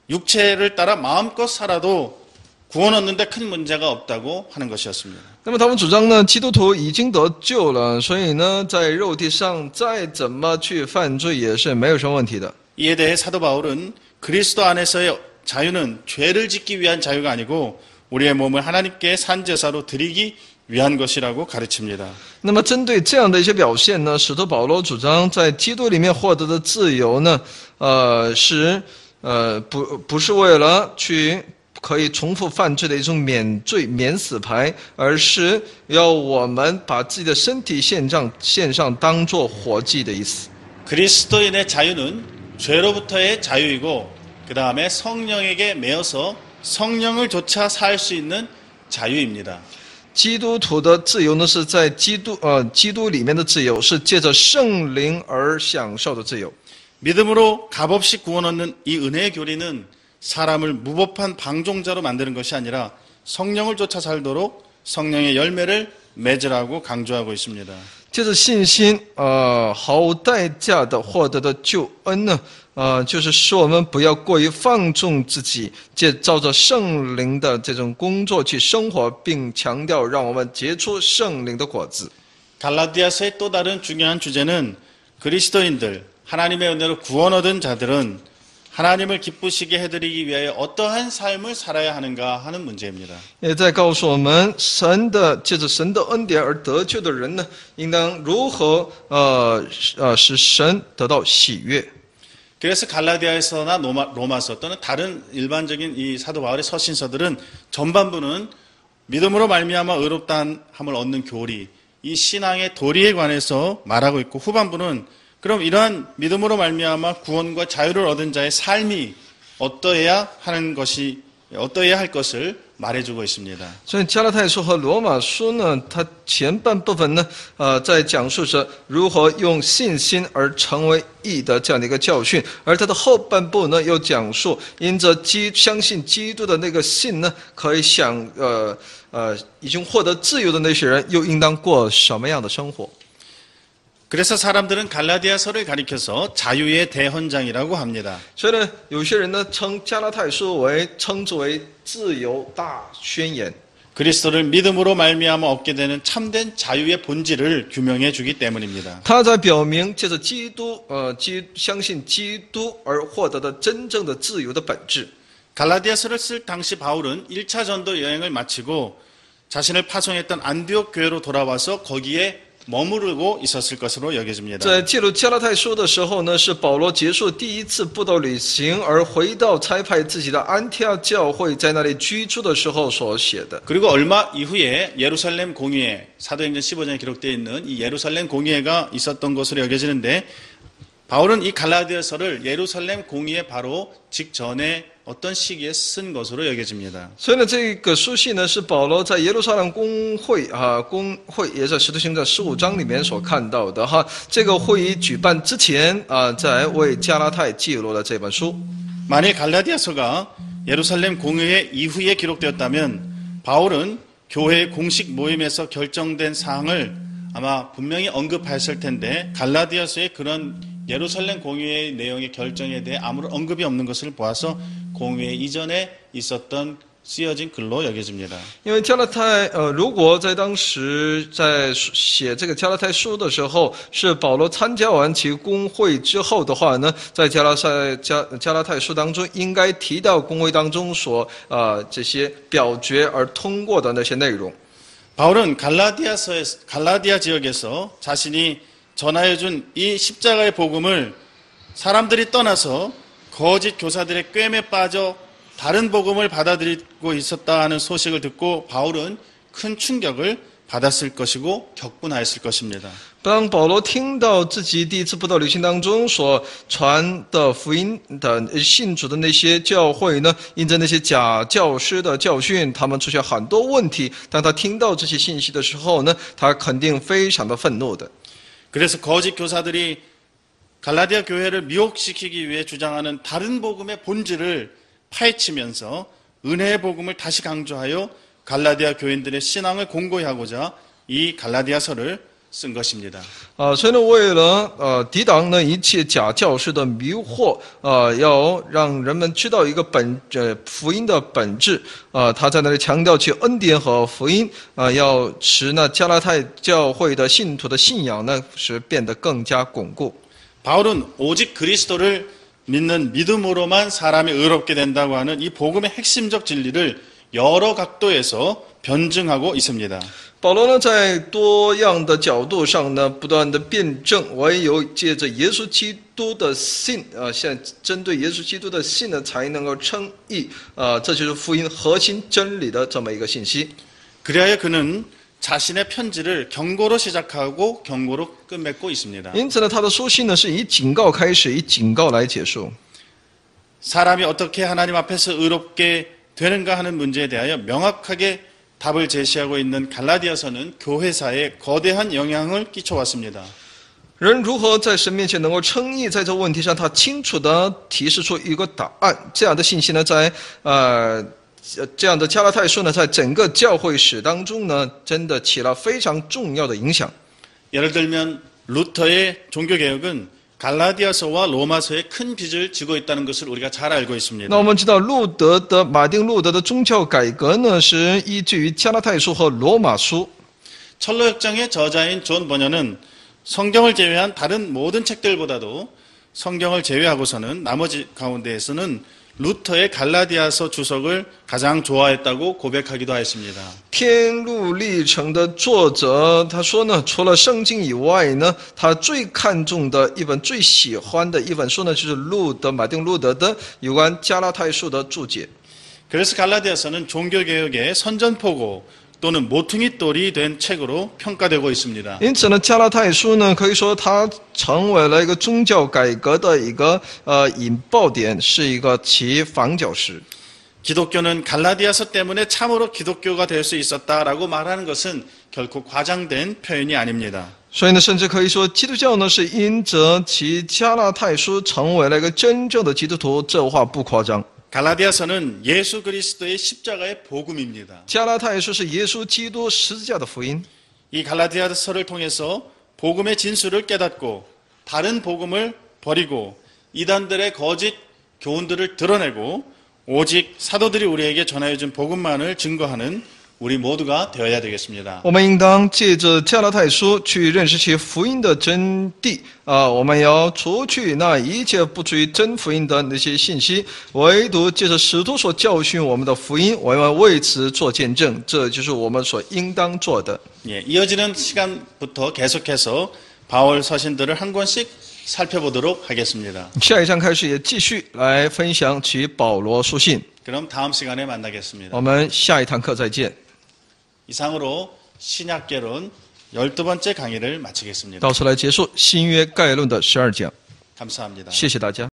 Speaker 1: 육체를 따라 마음껏 살아도 구원 얻는데 큰 문제가 없다고 하는 것이었습니다.
Speaker 2: 那么他们主张呢，基督徒已经得救了，所以呢，在肉体上再怎么去犯罪也是没有什么问题的。
Speaker 1: 이에 대해 사도 바울은 그리스도 안에서의 자유는 죄를 짓기 위한 자유가 아니고 우리의 몸을 하나님께 산 제사로 드리기 위한 것이라고 가르칩니다.
Speaker 2: 那么针对这样的一些表现呢，使徒保罗主张在基督里面获得的自由呢，不是为了去可以重复犯罪的一种免罪免死牌，而是要我们把自己的身体献上当作活祭的意思。
Speaker 1: 그리스도인의 자유는 죄로부터의 자유이고 그 다음에 성령에게 매여서 성령을 조차 살 수 있는 자유입니다.
Speaker 2: 基督徒的自由呢，是在基督里面的自由，是借着圣灵而享受的自由。
Speaker 1: 믿음으로 값없이 구원 얻는 이 은혜의 교리는 사람을 무법한 방종자로 만드는 것이 아니라 성령을 쫓아 살도록 성령의 열매를 맺으라고 강조하고 있습니다.
Speaker 2: 借着信心，毫无代价的获得的救恩呢，就是使我们不要过于放纵自己，照着圣灵的这种工作去生活，并强调让我们结出圣灵的果子。
Speaker 1: 갈라디아서의 또 다른 중요한 주제는 그리스도인들, 하나님의 은혜로 구원 얻은 자들은 하나님을 기쁘시게 해드리기 위하여 어떠한 삶을 살아야 하는가 하는 문제입니다.
Speaker 2: 也在告诉我们，借着神的恩典而得救的人呢，应当如何使神得到喜悦。
Speaker 1: 그래서 갈라디아서나 로마서 또는 다른 일반적인 이 사도 바울의 서신서들은 전반부는 믿음으로 말미암아 의롭다함을 얻는 교리, 이 신앙의 도리에 관해서 말하고 있고 후반부는 그럼 이러한 믿음으로 말미암아 구원과 자유를 얻은 자의 삶이 어떠해야 할 것을 말해주고 있습니다.
Speaker 2: 所以加拉太书和罗马书呢，它前半部分呢，在讲述着如何用信心而成为义的这样的一个教训，而它的后半部呢，又讲述因着相信基督的那个信呢，可以已经获得自由的那些人，又应当过什么样的生活？
Speaker 1: 그래서 사람들은 갈라디아서를 가리켜서 자유의 대헌장이라고 합니다.
Speaker 2: 所以呢，有些人呢称加拉太书称之为自由大宣言。
Speaker 1: 그리스도를 믿음으로 말미암아 얻게 되는 참된 자유의 본질을 규명해 주기 때문입니다.
Speaker 2: 他在表明借着相信基督而获得的真正的自由的本质。
Speaker 1: 갈라디아서를 쓸 당시 바울은 1차 전도 여행을 마치고 자신을 파송했던 안디옥 교회로 돌아와서 거기에 머무르고 있었을 것으로 여겨집니다.
Speaker 2: 在记录加拉太书的时候呢，是保罗结束第一次布道旅行而回到差派自己的安提阿教会，在那里居住的时候所写的。
Speaker 1: 그리고 얼마 이후에 예루살렘 공의회, 사도행전 15장에 기록되어 있는 이 예루살렘 공의회가 있었던 것으로 여겨지는데 바울은 이 갈라디아서를 예루살렘 공의회 바로 직전에 어떤 시기에 쓴 것으로 여겨집니다.
Speaker 2: 所以呢，这个书信呢是保罗在耶路撒冷公会也在使徒行传15章里面所看到的哈。这个会议举办之前在为加拉太记录了这本书。
Speaker 1: 만일 갈라디아서가 예루살렘 공의회 이후에 기록되었다면 바울은 교회 공식 모임에서 결정된 사항을 아마 분명히 언급했을 텐데 갈라디아서의 그런 예루살렘 공의회의 내용의 결정에 대해 아무런 언급이 없는 것을 보아서 공의회 이전에 있었던 쓰여진 글로 여겨집니다.
Speaker 2: 因为加拉太如果在当时在写这个加拉太书的时候，是保罗参加完其公会之后的话呢，在加拉太书当中应该提到公会当中这些表决而通过的那些内容。
Speaker 1: 바울은 갈라디아 지역에서 자신이 전하여준 이 십자가의 복음을 사람들이 떠나서 거짓 교사들의 꿰매 빠져 다른 복음을 받아들이고 있었다 하는 so식을 듣고 바울은 큰 충격을 받았을 것이고 격분하였을 것입니다.
Speaker 2: 当保罗听到自己第一次布道旅行当中所传的福音的信主的那些教会呢，因着那些假教师的教训，他们出现很多问题。当他听到这些信息的时候呢，他肯定非常的愤怒的。
Speaker 1: 그래서 거짓 교사들이 갈라디아 교회를 미혹시키기 위해 주장하는 다른 복음의 본질을 파헤치면서 은혜의 복음을 다시 강조하여 갈라디아 교인들의 신앙을 공고히 하고자 이 갈라디아서를 쓴 것입니다.
Speaker 2: 所以呢，为了抵挡呢一切假教师的迷惑，要让人们知道一个福音的本质，他在那里强调其恩典和福音，要使那加拉太教会的信徒的信仰呢是变得更加巩固。
Speaker 1: 바울은 오직 그리스도를 믿는 믿음으로만 사람이 의롭게 된다고 하는 이 복음의 핵심적 진리를 여러 각도에서 변증하고 있습니다.
Speaker 2: 保罗呢，在多样的角度上呢，不断的辩证，唯有借着耶稣基督的信，现在针对耶稣基督的信呢，才能够称义，这就是福音核心真理的这么一个信息。
Speaker 1: 그리하여 그는 자신의 편지를 경고로 시작하고 경고로 끝맺고 있습니다.
Speaker 2: 因此呢，他的书信呢是以警告开始，以警告来结束。
Speaker 1: 사람이 어떻게 하나님 앞에서 의롭게 되는가 하는 문제에 대하여 명확하게 답을 제시하고 있는 갈라디아서는 교회사에 거대한 영향을 끼쳐왔습니다.
Speaker 2: 人如何在神面前能够称义，在这个问题上，他清楚地提示出一个答案。这样的信息呢，在这样的加拉太书呢，在整个教会史当中呢，真的起了非常重要的影响。
Speaker 1: 예를 들면 루터의 종교개혁은 갈라디아서와 로마서에 큰 빚을 지고 있다는 것을 우리가 잘 알고 있습니다.
Speaker 2: 那我们知道，马丁路德的宗教改革呢，是依据于加拉太书和罗马书。
Speaker 1: 철로역정의 저자인 존 버녀는 성경을 제외한 다른 모든 책들보다도 성경을 제외하고서는 나머지 가운데에서는 루터의 갈라디아서 주석을 가장 좋아했다고 고백하기도 했습니다.
Speaker 2: 天路历程的作者他说呢，除了圣经以外呢，他最看重的一本、最喜欢的一本书呢，就是马丁路德的有关加拉太书的注解。
Speaker 1: 그래서 갈라디아서는 종교개혁의 선전포고 또는 모퉁이 돌이 된 책으로 평가되고 있습니다.
Speaker 2: 因此呢，加拉太书呢，可以说它成为了一个宗教改革的一个引爆点，是一个其房角石。
Speaker 1: 기독교는 갈라디아서 때문에 참으로 기독교가 될 수 있었다라고 말하는 것은 결코 과장된 표현이 아닙니다.
Speaker 2: 所以呢，甚至可以说，基督教呢是因着其加拉太书成为了一个真正的基督徒，这话不夸张。
Speaker 1: 갈라디아서는 예수 그리스도의 십자가의 복음입니다.
Speaker 2: 加拉太书是耶稣基督十字架的福音。
Speaker 1: 이 갈라디아서를 통해서 복음의 진수를 깨닫고 다른 복음을 버리고 이단들의 거짓 교훈들을 드러내고 오직 사도들이 우리에게 전하여준 복음만을 증거하는 우리 모두가 되어야 되겠습니다.
Speaker 2: 我们应当借着加拉太书去认识其福音的真谛我们要除去那一切不属于真福音的那些信息，唯独借着使徒所教训我们的福音，我们为此做见证，这就是我们所应当做的。
Speaker 1: 예, 이어지는 시간부터 계속해서 바울 서신들을 한 권씩 살펴보도록 하겠습니다.
Speaker 2: 下一章开始也继续来分享其保罗书信。
Speaker 1: 그럼 다음 시간에 만나겠습니다.
Speaker 2: 我们下一堂课再见。
Speaker 1: 이상으로 신약개론 12번째 강의를 마치겠습니다.
Speaker 2: 到此来结束新约概论的12讲，
Speaker 1: 감사합니다.
Speaker 2: 谢谢大家。